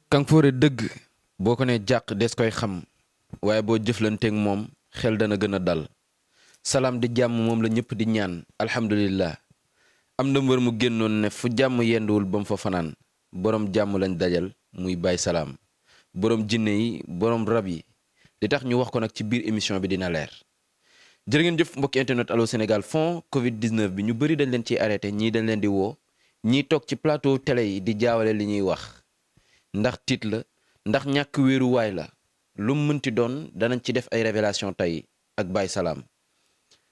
Kanfoore dëgg boo ko ne jàq des koy xam waaye boo jëflanteeg moom xel dana gën a dal salaam di jàmm moom la ñëpp di ñaan alhamdulillah am na mbër mu génnoon ne fu jàmm yenduwul ba mu fa fanaan borom jàmm lañ dajal muy Baye Salaam borom jinne yi borom rab yi li tax ñu wax ko nag ci biir émission bi dina leer jërë ngeen jëf mbokki internet Allô Sénégal fond Covid 19 bi ñu bëri dañ leen ciy arrêté ñii dañ leen di woo ñii toog ci plateau télé yi di jaawale li ñuy wax ndax tiit la ndax ñàkk wéeruwaay la lu mu mënti doon danañ ci def ay révélation tey ak Baye Salaam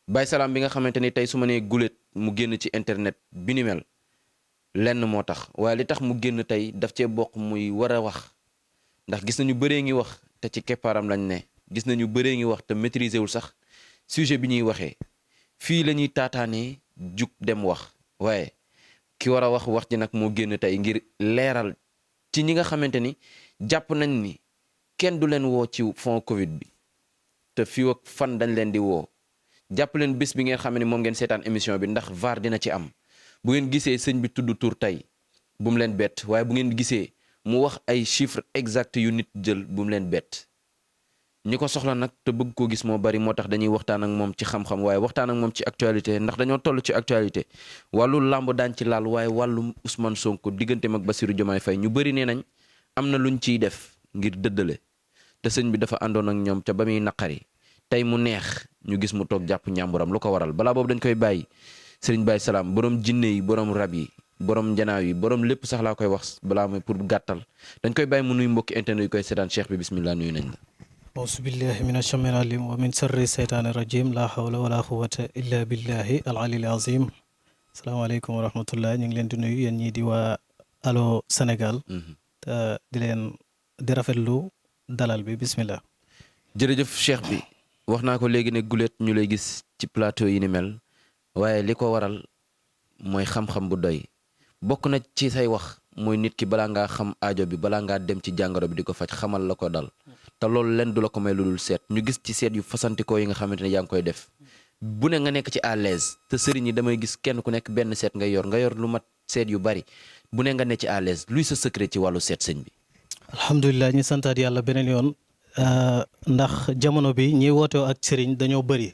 Baye Salaam bi nga xamante ni tey su ma nee guléet mu génn ci internet bi ni mel lenn moo tax waaye li tax mu génn tey daf cee bokk muy war a wax ndax gis nañu bëree ngi wax te ci keppaaram lañ ne gis nañu bëree ngi wax te maîtriser wul sax sujet bi ñuy waxee fii la ñuy taataanee jug dem wax waaye ki war a wax ji nag moo génn tey ngir leeral ci ñi nga xamante ni jàpp nañ ni kenn du leen woo ci fond Covid bi te fii ak fan dañ leen di woo jàpp leen bés bi ngeen xam ne moom ngeen seetaan émission bi ndax VAR dina ci am bu ngeen gisee sëñ bi tudd tur tey bu mu leen bett waaye bu ngeen gisee mu wax ay chiffres exacts yu nit jël bu mu leen bett ñi ko soxla nag te bëgg koo gis moo bari moo tax dañuy waxtaan ak moom ci xam-xam waaye waxtaan ak moom ci actualité ndax dañoo toll ci actualité wàllu làmb daan ci laal waaye wàllu Ousmane Sonko digganteem ak Bassirou Diomaye Faye ñu bëri nee nañ am na luñ ciy def ngir dëddale te sëñ bi dafa àndoon ak ñoom ca ba muy naqari tey mu neex ñu gis mu toog jàpp ñàmburam lu ko waral balaa boobu dañ koy bàyyi sëriñ Baye Salaam borom jinne yi borom rab yi borom njanaaw yi borom lépp sax laa koy wax balaa mooy pour gàttal dañ koy bàyyi mu nuy mbokki internet yu koy seetaan cheikh bi bismillah nuyu nañ la auzu billahi min achamiil alim wa min sarri seytaani rajim la hawla wala quwwata illa billahi al alil azim asalaamaaleykum wa rahmatullah ñu ngi leen di nuyu yéen ñii di waa Allô Sénégal te di rafetlu dalal bi bismillah jërëjëf cheikh bi wax naa ko léegi ne guléet ñu lay gis ci plateau yi ni mel waaye li ko waral mooy xam-xam bu doy bokk na ci say wax mooy nit ki balaa ngaa xam aajo bi balaa ngaa dem ci jàngoro bi di ko faj xamal la ko dal te loolu leen du la ko may lu dul seet ñu gis ci seet yu fasantikoo yi nga xamante ne yaa ngi koy def bu ne nga nekk ci à l'aise te sëriñ yi damay gis kenn ku nekk benn seet nga yor lu mat seet yu bari bu ne nga ne ci à l'aise luy sa secret ci wàllu seet sëñ bi alhamdulilah ñu santaat yàlla beneen yoon ndax jamono bi ñiy wootewoo ak sëriñ dañoo bëri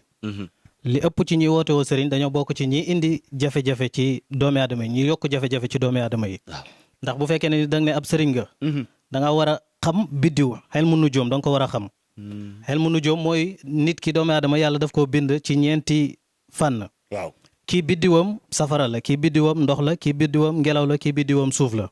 li ëpp ci ñiy wootewoo sëriñ dañoo bokk ci ñi indi jafe-jafe ci doomi aadama yi ñi yokk jafe-jafe ci doomi aadama yi ndax bu fekkee ne danga ne ab sëriñ nga da nga war a xam biddiw xel mu nujoom da nga ko war a xam xel mu nujoom mooy nit ki doomi aadama yàlla daf koo bind ci ñeenti fànn waaw kii biddiwam safara la kii biddiwam ndox la kii biddiwam ngelaw la kii biddiwam suuf la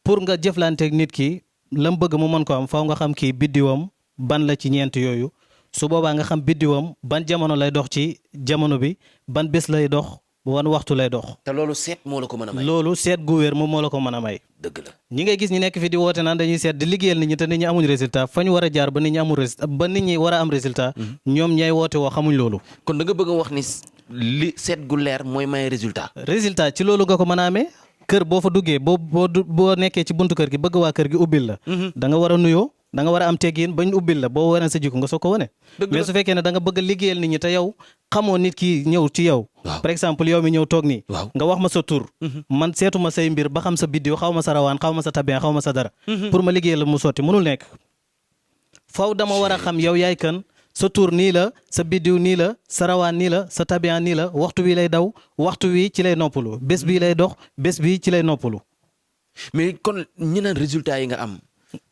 pour nga jëflanteeg nit ki lam bëgg mu mën ko am faaw nga xam kii biddiwam ban la ci ñeent yooyu su boobaa nga xam biddiwam ban jamono lay dox ci jamono bi ban bés lay dox wan waxtu lay dox. te loolu seet moo la ko mën a may. loolu seet gu wér moom moo la ko mën a may. dëgg la ñi ngay gis ñi nekk fi di woote naan dañuy seet di liggéeyal nit ñi te nit ñi amuñ résultat fa ñu war a jaar ba nit ñi amul résultat ba nit ñi war a am résultat. ñoom ñay woote woo xamuñ loolu. kon da nga bëgg a wax ni li seet gu leer mooy may résultat. résultat ci loolu nga ko mën a amee kër boo fa duggee boo nekkee ci buntu kër gi bëgg waa kër gi ubbil la. da nga war a nuyoo. da nga war a am teggin bañ ubbil la boo wane sa jikko nga soo ko wane mais su fekkee ne da nga bëgg a liggéeyal nit ñi te yow xamoo nit ki ñëw ci yow par exemple yow mi ñëw toog nii nga wax ma sa tur man seetuma say mbir ba xam sa biddiw xaw ma sa rawaan xaw ma sa tabien xaw ma sa dara pour ma liggéeyal la mu sotti mënul nekk faw dama war a xam yow yaay kan sa tur nii la sa biddiw nii la sa rawaan nii la sa tabien nii la waxtu wi lay daw waxtu wi ci lay noppalu bés bii lay dox bés bii ci lay noppalu mais kon ñi naan résultat yi nga am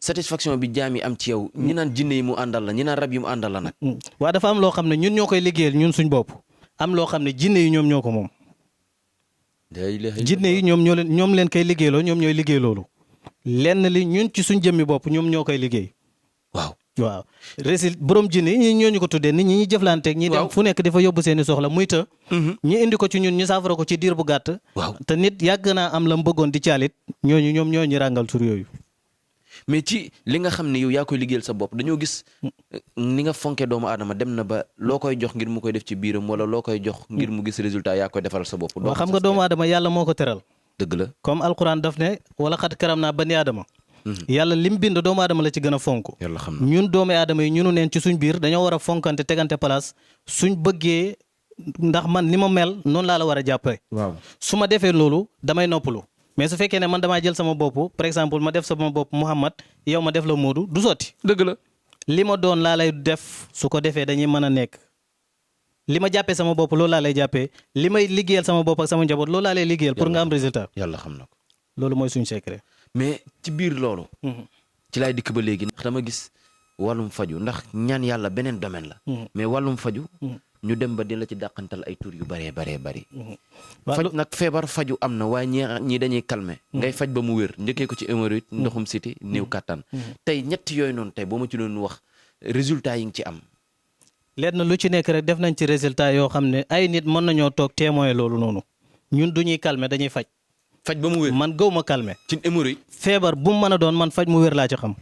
satisfaction bi jaam yi am ci yow ñi naan jinne yi mu àndal la ñi naan rab yi mu àndal la nag waaw dafa am loo xam ne ñun ñoo koy liggéeyal ñun suñ bopp am loo xam ne jinne yi ñoom ñoo ko moom jinne yi ñoom leen koy liggéeyloo ñoom ñooy liggéey loolu lenn li ñun ci suñ jëmmi bopp ñoom ñoo koy liggéey waaw borom jinne yi ñoo ñu ko tuddee nit ñi jëflanteeg ñi dem fu nekk dafa yóbbu seeni soxla muy të ñi indi ko ci ñun ñu saafara ko ci diir bu gàtt te nit yàgg naa am la mbëggoon di caalit ñooñu ñoom ñoo ñu ràngal tur yooyu mais ci li nga xam ne yow yaa koy liggéeyal sa bopp dañoo gis ni nga fonke doomu aadama dem na ba loo koy jox ngir mu koy def ci biiram wala loo koy jox ngir mu gis résultat yaa koy defaral sa bopp. waaw xam nga doomu aadama yàlla moo ko teral. dëgg la comme alquran daf ne wala xat karam naa bani aadama. yàlla lim bind doomu aadama la ci gën a fonk. yàlla xam na ñun doomu aadama yi ñunu neen ci suñ biir dañoo war a fonkante tegante place suñ bëggee ndax man ni ma mel noonu laa la war a jàppee. waaw su ma defee loolu damay noppalu. mais su fekkee ne man damaa jël sama bopp par exemple ma def sama bopp Mouhamad yow ma def la Moodu du sotti. dëgg la. li ma doon laa lay def su ko defee dañuy mën a nekk li ma jàppee sama bopp loolu laa lay jàppee li may liggéeyal sama bopp ak sama njaboot loolu laa lay liggéeyal pour nga am résultat. yàlla xam na ko. loolu mooy suñu secret. mais ci biir loolu. ci laay dikk ba léegi ndax dama gis wàllum faju ndax ñaan yàlla beneen domaine la. mais wàllum faju ñu dem ba di la ci dàqantal ay tur yu bëree bari. faj nag feebar faju am na waaye ñii dañuy calmer. ngay faj ba mu wér njëkkee ko ci hémorroïde ndoxum siti néew kàttan. tey ñett yooyu noonu tey boo ma ci doon wax résultat yi nga ci am. lenn lu ci nekk rek def nañ ci résultat yoo xam ne ay nit mën nañoo toog témoin loolu noonu ñun du ñuy calmer dañuy faj. faj ba mu wér man gëw ma calmer. ci hémorroïde. feebar bu mu mën a doon man faj mu wér laa ci xam.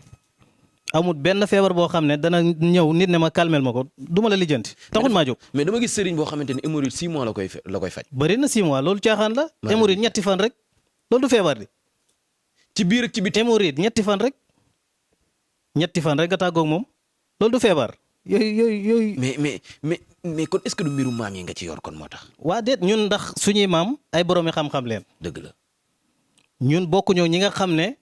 amul benn feebar boo xam ne dana ñëw nit ne ma calmel ma ko du ma la lijjanti taxul maa jóg. mais dama gis sëriñ boo xamante ne hémorroïde 6 mois la koy faj. bëri na 6 mois loolu caaxaan la. hémorroïde ñetti fan rek loolu du feebar di. ci biir ak ci biti. hémorroïde ñetti fan rek nga tàggoog moom loolu du feebar yooyu. mais kon est-ce que du mbiru maam yi nga ci yor kon moo tax. waa déet ñun ndax suñuy maam ay boroomi xam-xam leen. dëgg la. ñun bokkuñoo ñi nga xam ne.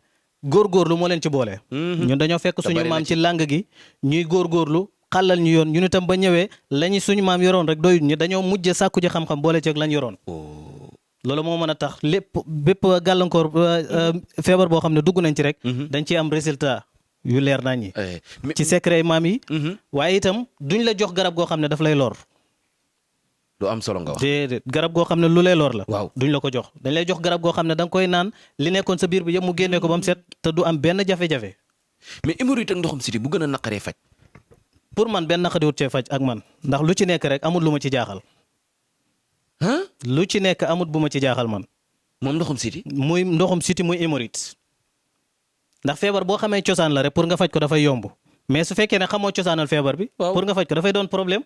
góorgóorlu moo leen ci boole. ñun dañoo fekk suñu maam ci làng gi ñuy góorgóorlu xàllal ñu yoon ñun itam ba ñëwee lañu suñu maam yoroon rek doyut ñu dañoo mujj sàkku ji xam-xam boole ci ak lañ yoroon. loolu moo mën a tax bépp gàllankoor feebar boo xam ne dugg nañ ci rek. dañ ciy am résultat yu leer nañ ñi. ci secret maam yi. waaye itam duñ la jox garab goo xam ne daf lay lor. lu am solo nga wax. déedéet garab goo xam ne lu lay lor la. waaw duñ la ko jox dañ lay jox garab goo xam ne da nga koy naan li nekkoon sa biir bi yëpp mu génnee ko ba mu set te du am benn jafe-jafe. mais hémorroïde ak ndoxum siti bu gën a naqaree faj. pour man benn naqariwut cee faj ak man ndax lu ci nekk rek amul lu ma ci jaaxal. lu ci nekk amut bu ma ci jaaxal man. moom ndoxum siti. muy ndoxum siti muy hémorroïde. ndax feebar boo xamee cosaan la rek pour nga faj ko dafay yomb mais su fekkee ne xamoo cosaanal feebar bi. pour nga faj ko dafay doon problème.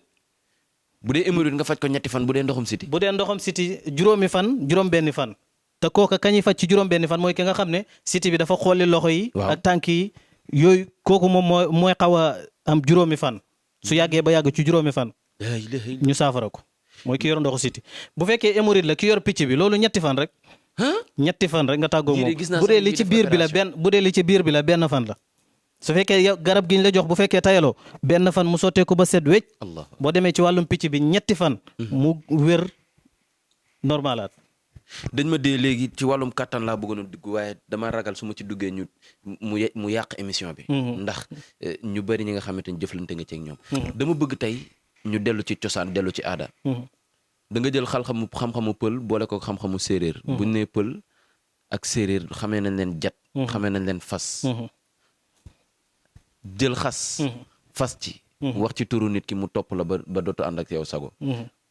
bu dee hémorroïde nga faj ko ñetti fan bu dee ndoxum siti. bu dee ndoxum siti juróomi fan juróom-benni fan. te kooka kañuy faj ci juróom-benni fan mooy ki nga xam ne siti bi dafa xolli loxo yi. ak tànk yi yooyu kooku moom mooy xaw a am juróomi fan. su yàggee ba yàgg ci juróomi fan. ñu saafara ko mooy ki yor ndoxu siti. bu fekkee hémorroïde la ki yor picc bi loolu ñetti fan rek. ñetti fan rek nga tàggoo moom bu dee li ci biir bi la benn fan la. su fekkee yow garab gi ñu la jox bu fekkee tayaloo benn fan mu sottee ko ba set wecc boo demee ci wàllum picc bi ñetti fan mu wér normalaat. dañ ma dee léegi ci wàllum kàttan laa bëggoon a dugg waaye dama ragal su ma ci duggee mu yàq émission bi. ndax ñu bëri ñi nga xamante ni jëflante nga ci ak ñoom. dama bëgg tey ñu dellu ci cosaan dellu ci aada. da nga jël xam-xamu pël boole ko xam-xamu séeréer. buñ nee pël ak séeréer xamee nañ leen jat. xamee nañ leen fas. jël fas ci. wax ci turu nit ki mu topp la ba dootu ànd ak yow sago.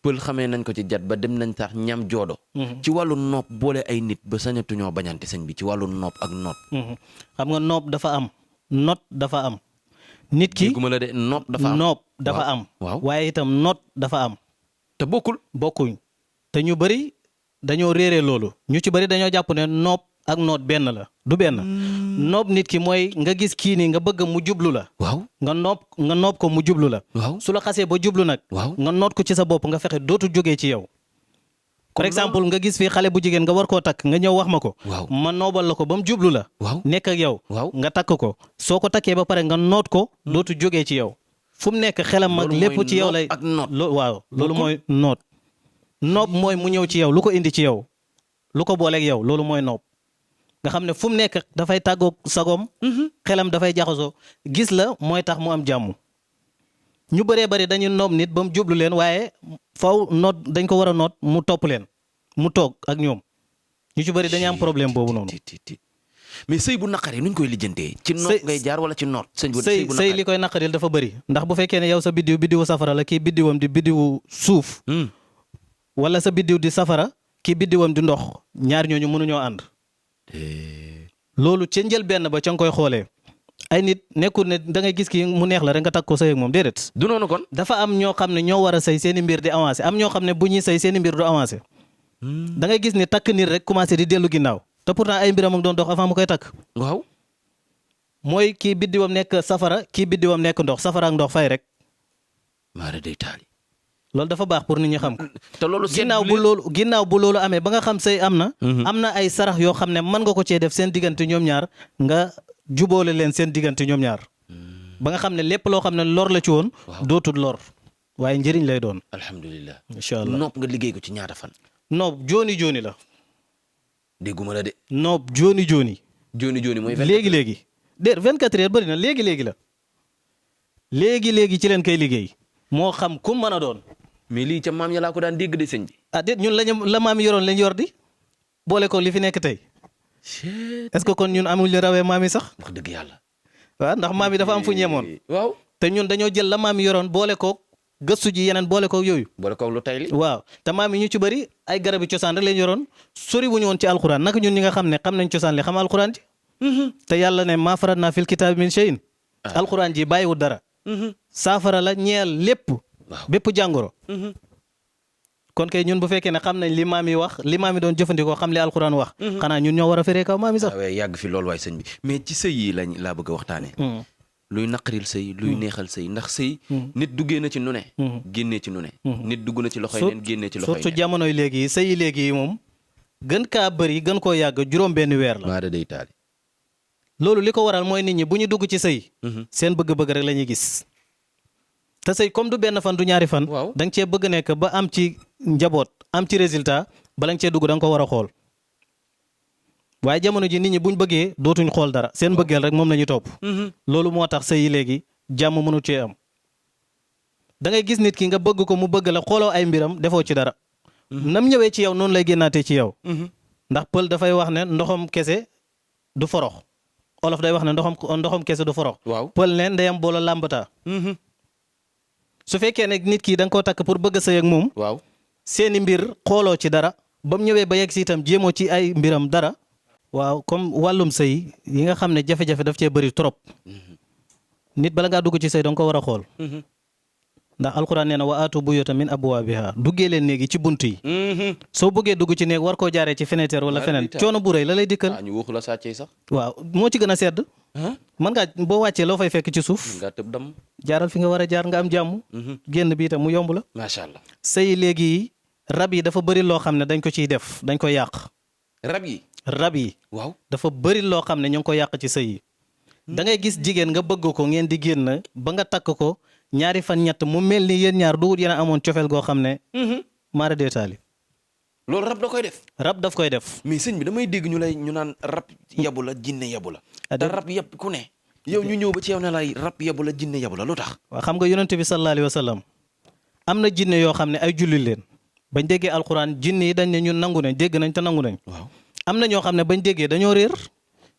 pël xamee nañ ko ci jat ba dem nañ tax ñam joodo. ci wàllu nopp boole ay nit ba sañatuñoo bañante sëñ bi ci wàllu nopp ak noot. xam nga nopp dafa am noot dafa am. nit ki dégguma la de nopp dafa am nopp dafa am. waaw waaye itam noot dafa am. te bokkuñ te ñu bëri dañoo réeree loolu ñu ci bëri dañoo jàpp ne nopp ak noot benn la du benn. nopp nit ki mooy nga gis kii nii nga bëgg mu jublu la. waaw nga nopp ko mu jublu la. waaw su la xasee ba jublu nag. waaw nga noot ko ci sa bopp nga fexe dootu jógee ci yow. par exemple nga gis fii xale bu jigéen nga war koo takk nga ñëw wax ma ko. ma noobal la ko ba mu jublu la. nekk ak yow. nga takk ko soo ko takkee ba pare nga noot ko. dootu jógee ci yow. fu mu nekk xelam ak lépp ci yow lay. waaw loolu mooy noot. nopp mooy mu ñëw ci yow lu ko indi ci yow lu ko booleeg yow loolu mooy nopp. nga xam ne fu mu nekk dafay tàggoog sagoom. xelam dafay jaxasoo gis la mooy tax mu am jàmm. ñu bëree bëri dañuy noob nit ba mu jublu leen waaye faw noot dañ ko war a noot mu topp leen mu toog ak ñoom ñu ci bëri dañuy am problème boobu noonu. mais sëy bu naqari nuñ koy lijjantee. ci noot ngay jaar wala ci noot. sëy li koy naqaril dafa bëri ndax bu fekkee ne yow sa biddiwu safara la kii biddiwam di biddiwu suuf. wala sa biddiw di safara kii biddiwam di ndox ñaar ñooñu mënuñoo ànd. loolu ca njëlbenn ba ca nga koy xoolee. ay nit nekkul ne da ngay gis ki mu neex la rek nga takk ko sëy ak moom déedéet. du noonu kon. dafa am ñoo xam ne ñoo war a sëy seen i mbir di avancé am ñoo xam ne bu ñuy sëy seen i mbir du avancé. da ngay gis ni takk nit rek commencé di dellu ginnaaw te pourtant ay mbiram ak doon dox avant mu koy takk. waaw. mooy kii biddiwam nekk safara kii biddiwam nekk ndox safara ak ndox fay rek. maara day taali. loolu dafa baax pour nit ñi xam ko. te loolu ginnaaw bu loolu amee ba nga xam sëy am na. am na ay sarax yoo xam ne mën nga ko cee def seen diggante ñoom ñaar nga jubóole leen seen diggante ñoom ñaar ba nga xam ne lépp loo xam ne lor la ci woon. dootul lor waaye njëriñ lay doon. alhamdulilah incha allah nopp nga liggéey ko ci ñaata fan. noob jooni la. dégguma la de. noob jooni. jooni mooy. léegi. déet 24 heures bëri na léegi la. léegi ci leen koy liggéey. moo xam ku mën a doon. mais lii ca maam ya laa ko daan dégg de sëñ bi. déet ñun la maam yi yoroon lañ yor di. boole ko li fi nekk tey. est-ce que kon ñun amul ñu rawee maam yi sax. wax dëgg yàlla. waaw ndax maam yi dafa am fu ñeemoon. waaw te ñun dañoo jël la maam yi yoroon boole koog gëstu ji yeneen boole koog yooyu. boole koog lu tay li. waaw te maam yi ñu ci bëri ay garabi cosaan rek lañ yoroon sori wuñu woon ci alxuraan naka ñun ñi nga xam ne xam nañ cosaan li xam alxuraan ji. te yàlla ne maa faratnaa fil kitaabi min shay'in. alxuraan ji bàyyiwul dara. saafara la ñeel lépp. bépp jàngoro. kon kay ñun bu fekkee ne xam nañ li maam yi wax li maam yi doon jëfandikoo xam li alxuraan wax. xanaa ñun ñoo war a feree kaw maam yi sax. waaw yàgg fi loolu waay sëñ bi mais ci sëy yi laa bëgg a waxtaanee. luy naqaril sëy luy neexal sëy ndax sëy. nit duggee na ci nu ne. génnee ci nu ne. nit dugg na ci loxoy neen génnee ci loxoy neen. surtout jamonoy léegi yi sëy yi léegi yi moom gën kaa bëri gën koo yàgg juróom benn weer la. maa da day taali. loolu li ko waral mooy nit ñi bu ñu dugg ci sëy. seen bëgg-bëgg rek la ñuy gis. te sëy comme du benn fan du ñaari fan. waaw da nga cee bëgg nekk ba am ci njaboot am ci résultat bala nga cee dugg da nga ko war a xool waaye jamono ji nit ñi buñ bëggee dootuñ xool dara seen bëggeel rek moom la ñuy topp. loolu moo tax sëy yi léegi jàmm mënu cee am. da ngay gis nit ki nga bëgg ko mu bëgg la xooloo ay mbiram defoo ci dara. nam ñëwee ci yow noonu lay génnaatee ci yow. ndax pël dafay wax ne ndoxam kese du forox olof day wax ne ndoxam kese du forox. waaw pël ne ndeyam boola làmbataa. su fekkee ne nit ki da nga koo takk pour bëgg a sëy ak moom. waaw seeni mbir xooloo ci dara ba mu ñëwee ba yegg si itam jéemoo ci ay mbiram dara. waaw comme wàllum sëy yi nga xam ne jafe-jafe daf cee bëri trop. nit bala ngaa dugg ci sëy da nga ko war a xool. ndax alxuraan nee na wa aatu buyuuta min abwaabihaa duggee leen néegi ci bunt yi. soo bëggee dugg ci néeg war koo jaaree ci fenêtre wala feneen coono bu rëy la lay dikkal. ñu waxu la sàccee sax. waaw moo ci gën a sedd. mën ngaa boo wàccee loo fay fekk ci suuf. nga tëb dam. jaaral fi nga war a jaar nga am jàmm. génn bi itam mu yomb la. macha allah. sëy léegi rab yi dafa bëri loo xam ne dañ ko ciy def dañ ko yàq. rab yi. waaw dafa bëri loo xam ne ñu ngi ko yàq ci sëy yi. da ngay gis jigéen nga bëgg ko ngeen di génn ba nga takk ko ñaari fan ñett mu mel ni yéen ñaar dugut yéen a amoon cofeel goo xam ne. maara deetaali. loolu rab da koy def. rab daf koy def. mais sëñ bi damay dégg ñu naan rab yabu la jinne yabu la. te rab yëpp ku ne. yow ñu ñëw ba ci yow ne lay rab yabu la jinne yabu la lu tax. waaw xam nga yonent bi sallallahu alayhi wa sallam am na jinne yoo xam ne ay jullit leen bañ déggee alxuraan jinne yi dañ ne ñun nangu nañ dégg nañ te nangu nañ. waaw am na ñoo xam ne bañ déggee dañoo réer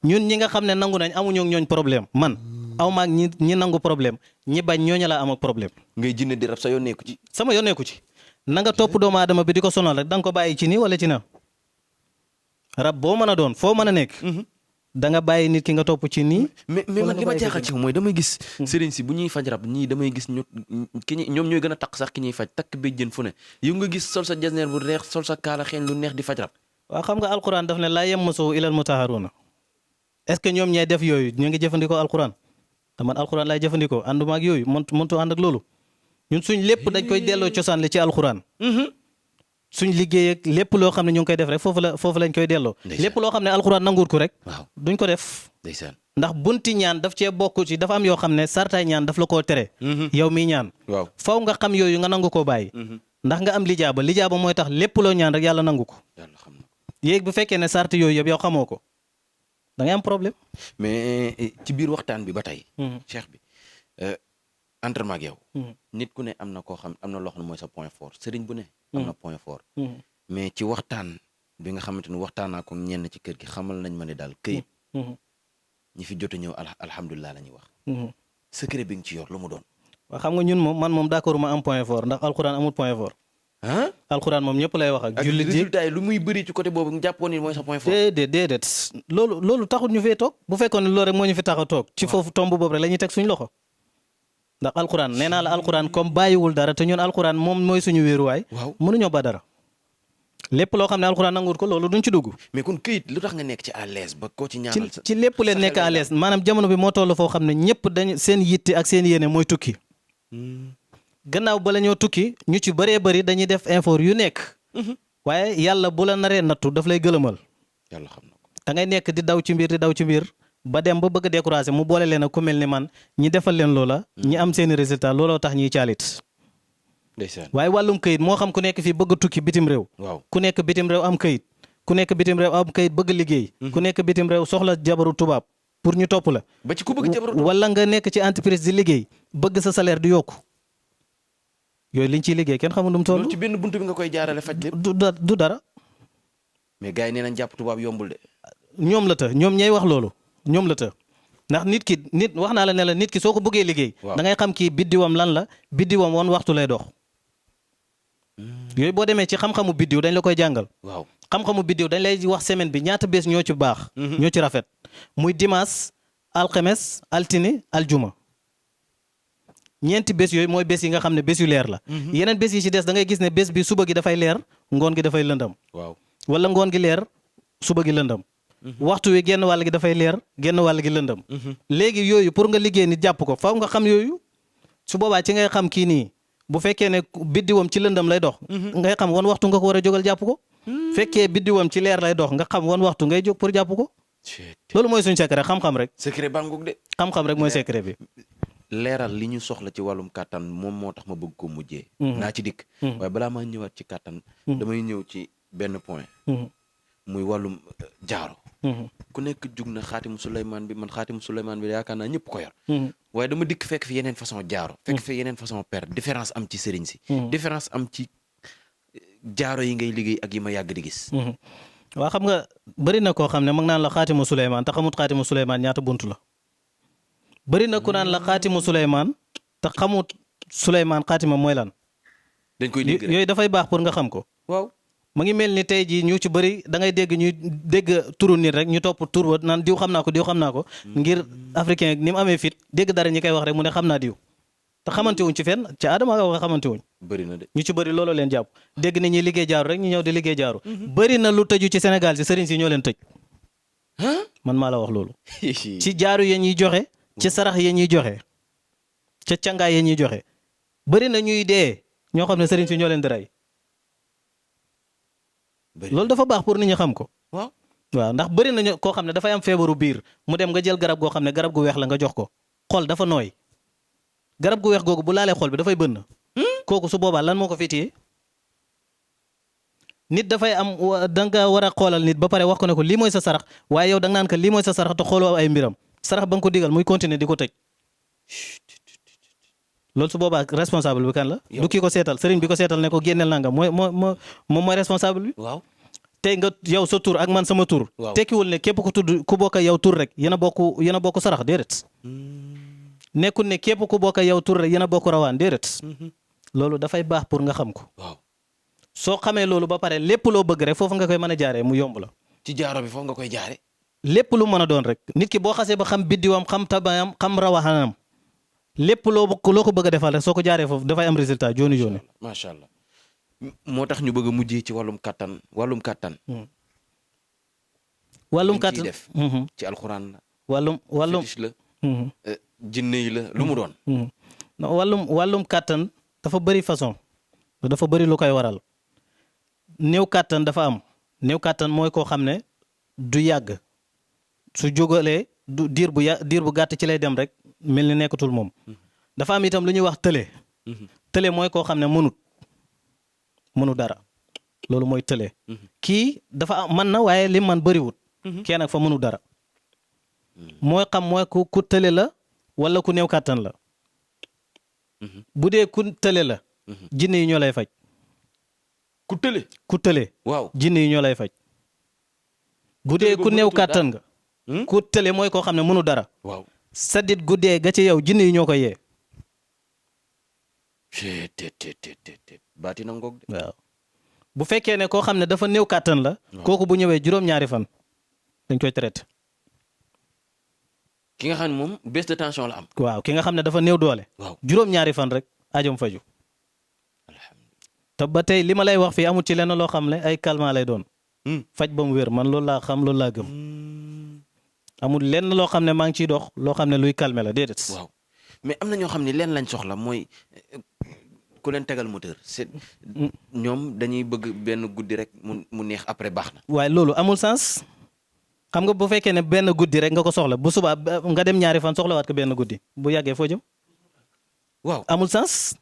ñun ñi nga xam ne nangu nañ amuñoo ak ñooñ problème man aw maag ñi nangu problème ñi bañ ñooñu la am ak problème. ngay jinne di rab sa yoon nekku ci. sama yoon nekku ci na nga topp doomu aadama bi di ko sonal rek da nga ko bàyyi ci nii wala ci na rab boo mën a doon foo mën a nekk. da nga bàyyi nit ki nga topp ci nii. mais man li ma jaaxal ci mooy damay gis. sëriñ si bu ñuy faj rab ñii damay gis ñoom ñooy gën a takk sax ki ñuy faj takk béjjën fu ne yow nga gis sol sa jasneer bu reex sol sa kaala xeeñ lu neex di faj rab. waaw xam nga alquran daf ne laa yamassuhu illal mutahharuuna est-ce que ñoom ñooy def yooyu ñu ngi jëfandikoo alquran te man alquran laay jëfandikoo ànduma ak yooyu mëntu ànd ak loolu ñun suñ lépp dañ koy delloo cosaan li ci alquran. suñ liggéey ak lépp loo xam ne ñu ngi koy def rek foofu lañ koy delloo. lépp loo xam ne alquran nanguut ko rek. duñ ko def. ndax bunti ñaan daf cee bokk ci dafa am yoo xam ne sartaay ñaan daf la koo tere. yow miy ñaan. waaw faw nga xam yooyu nga nangu koo bàyyi. ndax nga am lijaaba mooy tax lépp loo ñaan rek yàlla nangu ko. yéeg bu fekkee ne sart yooyu yëpp yow xamoo ko da ngay am problème. mais ci biir waxtaan bi ba tey. cheikh bi entraînement ak yow. nit ku ne am na koo xam am na loo xam ne mooy sa point fort sëriñ bu ne. am na point fort. mais ci waxtaan bi nga xamante ni waxtaan naa ko ñenn ci kër gi xamal nañ ma ne daal këyit. ñi fi jot a ñëw alhamdulilah la ñuy wax. secret bi nga ci yor lu mu doon. waaw xam nga ñun moom man moom d'accord ma am point fort ndax alxuraan amul point fort. alxuraan moom ñëpp lay wax ak. jullit yi résultat yi lu muy bëri ci côté boobu nga jàppoon ni mooy sa point fort. déedéet loolu taxul ñu fee toog bu fekkoon ne loolu rek moo ñu fi tax a toog. ci foofu tomb boobu rek la ñuy teg suñu loxo. ndax alxuraan nee naa la alxuraan comme bàyyiwul dara te ñun alxuraan moom mooy suñu wéeruwaay. waaw mënuñoo ba dara. lépp loo xam ne alxuraan nanguwul ko loolu duñ ci dugg. mais kon këyit lu tax nga nekk ci à l'aise ba koo ci ñaanal ci lépp leen nekk à l'aise maanaam jamono bi moo toll foo xam ne ñëpp dañ seen yitte ak seen yéene mooy tukki. gannaaw bala ñoo tukki ñu ci bëree bëri dañuy def effort yu nekk. waaye yàlla bu la naree nattu daf lay gëlëmal. yàlla xam na ko. da ngay nekk di daw ci mbir di daw ci mbir ba dem ba bëgg a décourager mu boole leen ak ku mel ni man ñi defal leen loola. ñi am seeni résultat looloo tax ñuy caalit. ndeysaan. waaye wàllum këyit moo xam ku nekk fii bëgg a tukki bitim réew. waaw ku nekk bitim réew am këyit. ku nekk bitim réew am këyit bëgg liggéey. ku nekk bitim réew soxla jabaru tubaab pour ñu topp la. ba ci ku bëgg jabaru wala nga nekk ci entreprise di liggéey bëgg sa salaire di yokku yooyu liñ ciy liggéey kenn xamul nu mu toll. loolu ci benn buntu bi nga koy jaarale faj lépp. du dara. mais gars yi nee nañ jàpp tubaab yombul de. ñoom la të ñoom ñay wax loolu ñoom la të ndax nit wax naa la ne la nit ki soo ko bëggee liggéey. da ngay xam kii biddiwam lan la biddiwam woon waxtu lay dox. yooyu boo demee ci xam-xamu biddiw dañ la koy jàngal. waaw xam-xamu biddiw dañ lay wax semaine bi ñaata bés ñoo ci baax. ñoo ci rafet muy dimanche alxemes altine aljuma. ñeenti bés yooyu mooy bés yi nga xam ne bés yu leer la. yeneen bés yi ci des da ngay gis ne bés bi suba gi dafay leer ngoon gi dafay lëndam. waaw wala ngoon gi leer suba gi lëndam. waxtu wi genn wàll gi dafay leer genn wàll gi lëndam. léegi yooyu pour nga liggéey ni jàpp ko faaw nga xam yooyu su boobaa ci ngay xam kii nii bu fekkee ne biddiwam ci lëndam lay dox. ngay xam wan waxtu nga ko war a jógal jàpp ko. fekkee biddiwam ci leer lay dox nga xam wan waxtu ngay jóg pour jàpp ko. loolu mooy suñu secret xam-xam rek. secret banguk de. xam-xam rek mooy secret bi. leeral li ñu soxla ci wàllum kàttan moom moo tax ma bëgg ko mujjee. naa ci dikk. waaye balaa maa ñëwaat ci kàttan. damay ñëw ci benn point. muy wàllum jaaro. ku nekk jug na xaatimu Souleymane bi man xaatimu Souleymane bi yaakaar naa ñëpp ko yor. waaye dama dikk fekk fi yeneen façon jaaro. fekk fi yeneen façon per différence am ci sëriñ si. différence am ci jaaro yi ngay liggéey ak yi ma yàgg di gis. waa xam nga bëri na koo xam ne mag naan la xaatimu Souleymane te xamut xaatimu Souleymane ñaata buntu la. bëri na ku naan la xaatimu Souleymane te xamut Souleymane xaatima mooy lan. dañ koy dégg rek yooyu dafay baax pour nga xam ko. waaw ma ngi mel ni tey jii ñu ci bëri da ngay dégg ñuy dégg turu nit rek ñu topp tur wa naan diw xam naa ko diw xam naa ko. ngir africain ni mu amee fit dégg dara ñi koy wax rek mu ne xam naa diw. te xamante wuñ ci fenn ci Adama nga xamante wuñ. bëri na de ñu ci bëri looloo leen jàpp dégg ni ñuy liggéey jaaru rek ñu ñëw di liggéey jaaru. bëri na lu tëju ci Sénégal si sëriñ si ñoo leen tëj. man maa la wax loolu. ci jaaru ya ñuy joxe. ci sarax ya ñuy joxe. ca cangaay ya ñuy joxe. bëri na ñuy dee ñoo xam ne sëriñ si ñoo leen di rey. loolu dafa baax pour nit ñi xam ko. waaw ndax bëri na koo xam ne dafay am feebaru biir mu dem nga jël garab goo xam ne garab gu weex la nga jox ko xol dafa nooy garab gu weex googu bu laalee xol bi dafay bënn. kooku su boobaa lan moo ko fi téye nit dafay am da nga war a xoolal nit ba pare wax ko ne ko lii mooy sa sarax waaye yow da nga naan ko lii mooy sa sarax te xooloo ay mbiram sarax ba nga ko digal muy continuer di ko tëj. loolu su boobaa responsable bi kan la. du kii ko seetal sëriñ bi ko seetal ne ko génneel nangam moom mooy responsable bi. waaw tey nga yow sa tur ak man sama tur. tekkiwul ne képp ku tudd ku bokk yow tur rek yéen a bokk sarax déedéet. nekkul ne képp ku bokk yow tur rek yéen a bokk rawaan déedéet. loolu dafay baax pour nga xam ko. waaw soo xamee loolu ba pare lépp loo bëgg rek foofu nga koy mën a jaaree mu yomb la. ci jaaro bi foofu nga koy jaare lépp lu mën a doon rek. nit ki boo xasee ba xam biddiwam xam tabayam xam rawaxanam lépp loo ko bëgg a defal rek soo ko jaaree foofu dafay am résultat jooni jooni. macha allah moo tax ñu bëgg a mujjee ci wàllum kattan. wàllum kattan def ci alxuraan la. wàllum fétiche la. jinne yi la lu mu doon. wàllum kattan dafa bëri façon dafa bëri lu koy waral néew kattan dafa am néew kattan mooy koo xam ne du yàgg su jógalee du diir bu gàtt ci lay dem rek mel ni nekkatul moom. dafa am itam lu ñuy wax tële. tële mooy koo xam ne mënu dara loolu mooy tële. kii dafa am mën na waaye lim man bëriwut. kee nag fa mënu dara. mooy ku tële la wala ku néew kàttan la. bu dee ku tële la. jinne yi ñoo lay faj. ku tële. waaw jinne yi ñoo lay faj. bu dee ku néew kàttan nga. ku tële mooy koo xam ne mënu dara. waaw sadit guddee ga ci yow jinne yi ñoo ko yee. baati na ngoog de. waaw bu fekkee ne koo xam ne dafa néew kàttan la. kooku bu ñëwee juróom-ñaari fan dañ koy traité. ki nga xam ne moom baisse de tension la am. waaw ki nga xam ne dafa néew doole. waaw juróom-ñaari fan rek ajom faju. te ba tey li ma lay wax fii amul ci lenn loo xam ne ay calmant lay doon. faj ba mu wér man loolu laa xam loolu laa gëm. amul lenn loo xam ne maa ngi ciy dox loo xam ne luy calmer la déedéet. waaw mais am na ñoo xam ne lenn lañ soxla mooy ku leen tegal moteur c'est ñoom dañuy bëgg benn guddi rek mu neex après baax na. waaye loolu amul sens xam nga bu fekkee ne benn guddi rek nga ko soxla bu subaa nga dem ñaari fan soxlawaat ko benn guddi bu yàggee foo jëm. waaw amul sens.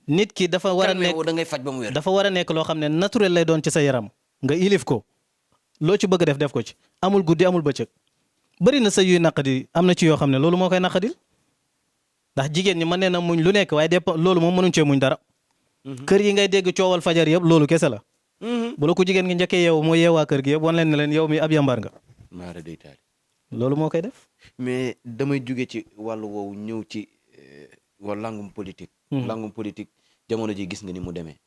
nit ki dafa war a nekk da ngay faj ba mu wér. dafa war a nekk loo xam ne naturel lay doon ci sa yaram nga ilif ko loo ci bëgg def ko ci amul guddi amul bëccëg bëri na sa yuy naqadi am na ci yoo xam ne loolu moo koy naqadil ndax jigéen ñi mën nee na muñ lu nekk waaye loolu moom mënuñ cee muñ dara. kër yi ngay dégg coowal fajar yëpp loolu kese la. bu la ko jigéen ngi njëkkee yeewu moo yeewaa kër gi yëpp wan leen ne leen yow mi ab yambar nga. maara day taali. loolu moo koy def. mais damay jóge ci wàllu woowu ñëw ci wàllu langum politique. langum politique jamono ji gis nga ni mu demee.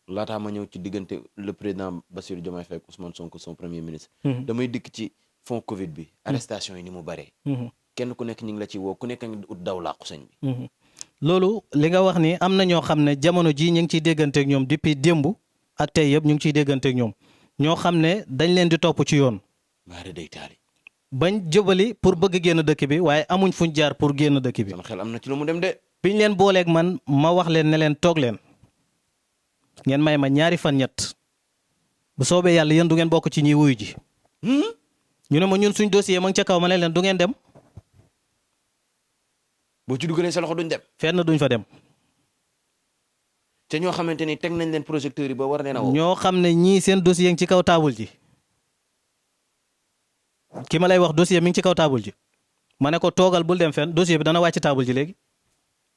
laataa ma ñëw ci diggante le président Bassirou Diomaye Faye ak Ousmane Sonko son premier ministre. damay dikk ci fond Covid bi. arrestation yi ni mu baree. kenn ku nekk ñu ngi la ci woo ku nekk ngi ut daw làqu sëñ bi. loolu li nga wax ni am na ñoo xam ne jamono jii ñu ngi ciy dégganteeg ñoom depuis démb ak tey yëpp ñu ngi ciy dégganteeg ñoom ñoo xam ne dañ leen di topp ci yoon. maara day taali. bañ jëbali pour bëgg génn dëkk bi waaye amuñ fuñ jaar pour génn dëkk bi. sama xel am na ci lu mu dem de. biñ leen booleeg man ma wax leen ne leen toog leen ngeen may ma ñaari fan ñett bu soobee yàlla yéen du ngeen bokk ci ñiy wuyu ji. ñu ne ma ñun suñ dossier ma ngi ca kaw ma ne leen du ngeen dem. boo ci dugalee sa loxo duñ dem. fenn duñ fa dem. te ñoo xamante ni teg nañ leen projecteurs yi ba war leen a woo. ñoo xam ne ñii seen dossier ngi ci kaw taabul ji ki ma lay wax dossier mi ngi ci kaw taabul ji ma ne ko toogal bul dem fenn dossier bi dana wàcc taabul ji léegi.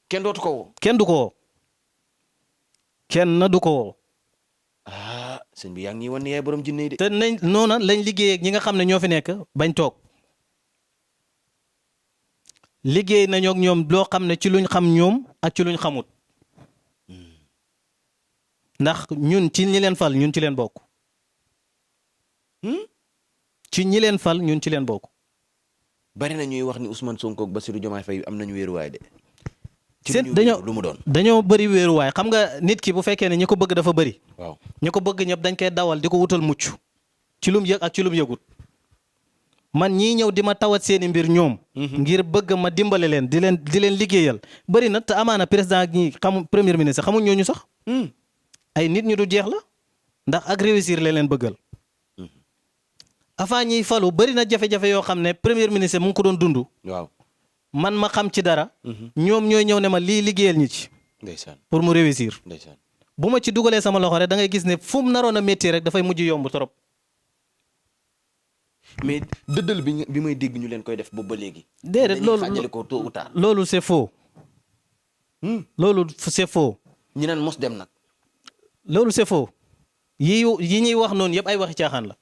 kenn dootu ko woo. kenn du ko woo. kenn du ko woo. ah sëñ bi yaa ngi ñuy wan ni yaay borom jinne yi de. te nañ noona lañ liggéey ak ñi nga xam ne ñoo fi nekk bañ toog. liggéey nañoo ak ñoom loo xam ne ci luñ xam ñoom ak ci luñ xamut. ndax ñun ci ñi leen fal ñun ci leen bokk. ci ñi leen fal ñun ci leen bokk. bari na ñuy wax ni Ousmane Sonko ak Bassirou Diomaye Faye am nañu wéeruwaay de. seen dañoo lu mu doon. dañoo bëri wéeruwaay xam nga nit ki bu fekkee ne ñi ko bëgg dafa bëri. waaw ñi ko bëgg ñëpp dañ koy dawal di ko wutal mucc. ci lum yëg ak ci lum yëgut. man ñii ñëw di ma tawat seeni mbir ñoom. ngir bëgg ma dimbale leen di leen liggéeyal bëri na te amaana président ñi xamu premier ministre xamuñ ñooñu sax. ay nit ñu du jeex la ndax ak réussir leen bëggal. avant ñiy falu bëri na jafe-jafe yoo xam ne premier ministre mu ngi ko doon dund. waaw man ma xam ci dara. ñoom ñooy ñëw ne ma lii liggéeyal ñi ci. ndeysaan pour mu réussir. ndeysaan bu ma ci dugalee sama loxo rek da ngay gis ne fu mu naroon a métti rek dafay mujj yomb trop. mais dëddal bi may dégg ñu leen koy def boobu ba léegi. déedéet loolu dañuy xaajale ko tôt ou tard. loolu c'est faux. loolu c'est faux. ñi naan mos dem nag. loolu c'est faux yi ñuy wax noonu yëpp ay waxi caaxaan la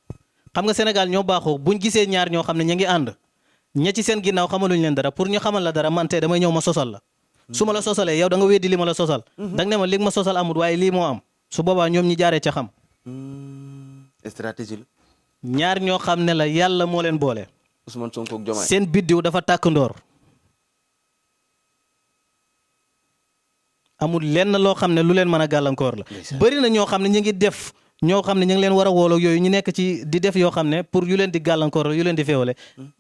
xam nga Sénégal ñoo baaxoo buñ gisee ñaar ñoo xam ne ñu ngi ànd ña ci seen ginnaaw xamaluñ leen dara pour ñu xamal la dara man tey damay ñëw ma sosal la su ma la sosalee yow da nga weddi li ma la sosal danga ne ma li ma sosal amut waaye lii moo am su boobaa ñoom ñi jaaree ca xam stratégie la. ñaar ñoo xam ne la yàlla moo leen boole Ousmane Sonko ak Diomaye. seen biddiw dafa tàkk ndoor amul lenn loo xam ne lu leen mën a gàllankoor la bëri na ñoo xam ne ñu ngi def ñoo xam ne ñu ngi leen war a wooloo yooyu ñu nekk ci di def yoo xam ne pour yu leen di gàllankoor yu leen di féewale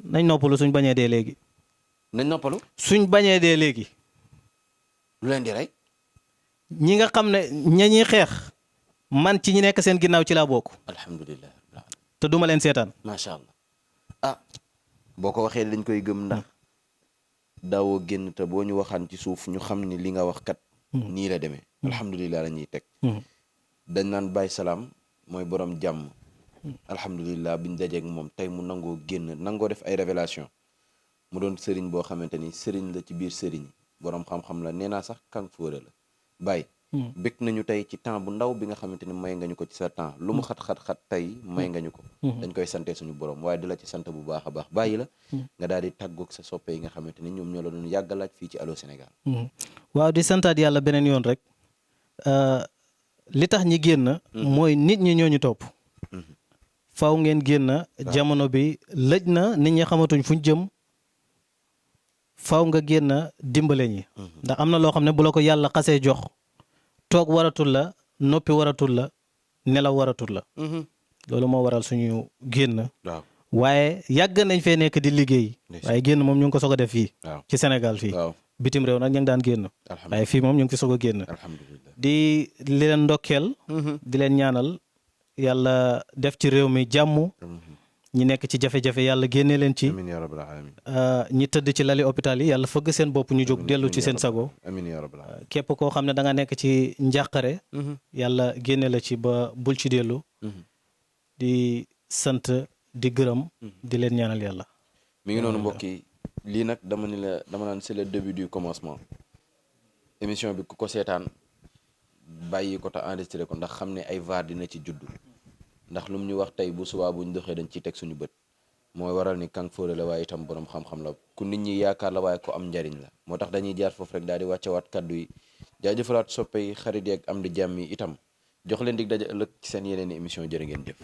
nañ noppalu suñ bañee dee léegi nañ noppalu. suñ bañee dee léegi lu leen di rey. ñi nga xam ne ña ñuy xeex man ci ñi nekk seen ginnaaw ci laa bokk alhamdulilah. te duma leen seetaan macha allah ah boo ko waxee dañ koy gëm ndax daawoo génn te boo ñu waxaan ci suuf ñu xam ni li nga wax kat nii la demee alhamdulilah la ñuy teg dañ naan bàyyi salaam mooy borom jàmm alhamdulilah biñ dajeeg moom tey mu nangoo génn nangoo def ay révélation mu doon sëriñ boo xamante ni sëriñ la ci biir sëriñ borom xam-xam la nee naa sax kàng fóore la bàyyi bëgg nañu tey ci temps bu ndaw bi nga xamante ni may nga ñu ko ci sa temps lu mu xat-xat-xat tey may nga ñu ko dañ koy sante suñu borom waaye di la ci sant bu baax a baax bàyyi la nga daal di tàggoog sa soppe yi nga xamante ni ñoom ñoo la doon yàggalaaj fii ci Allô Sénégal waaw di santaat yàlla beneen yoon rek li tax ñi génn mooy nit ñi ñoo ñu topp faw ngeen génn jamono bi lëj na nit ñi xamatuñ fuñ jëm faw nga génn dimbale ñi ndax am na loo xam ne bu la ko yàlla xasee jox toog waratul la noppi waratul la nelaw waratul la loolu moo waral suñu génn waaye yàgg nañ fee nekk di liggéey waaye génn moom ñu ngi ko soog a def fii ci Sénégal fii bitim réew nag ñu ngi daan génn waaye fii moom ñu ngi fi soog a génn alhamdulilah di leen ndokkeel di leen ñaanal yàlla def ci réew mi jàmm ñi nekk ci jafe-jafe yàlla génne leen ci amiin yaa rabbal alamin ñi tëdd ci lali hôpital yi yàlla fëgg seen bopp ñu jóg dellu ci seen sago amiin yaa rabbal alamin képp koo xam ne da nga nekk ci njàqare yàlla génne la ci ba bul ci dellu di sant di gërëm di leen ñaanal yàlla mi ngi noonu mbokk yi lii nag dama naan c'est le début du commencement émission bi ku ko seetaan bàyyi ko te enregistré ko ndax xam ne ay vaar dina ci juddu ndax lu mu ñu wax tey bu subaa bu ñu doxee dañ ciy teg suñu bët mooy waral ni Kang Fodé la waaye itam borom xam-xam la ku nit ñi yaakaar la waaye ku am njariñ la moo tax dañuy jaar foofu rek daal di wàccewaat kaddu yi jaajëfalaat soppe yi xarit yi ak am di jàmm yi itam jox leen dig daje ëllëg ci seen yeneen i émission jërë ngeen jëf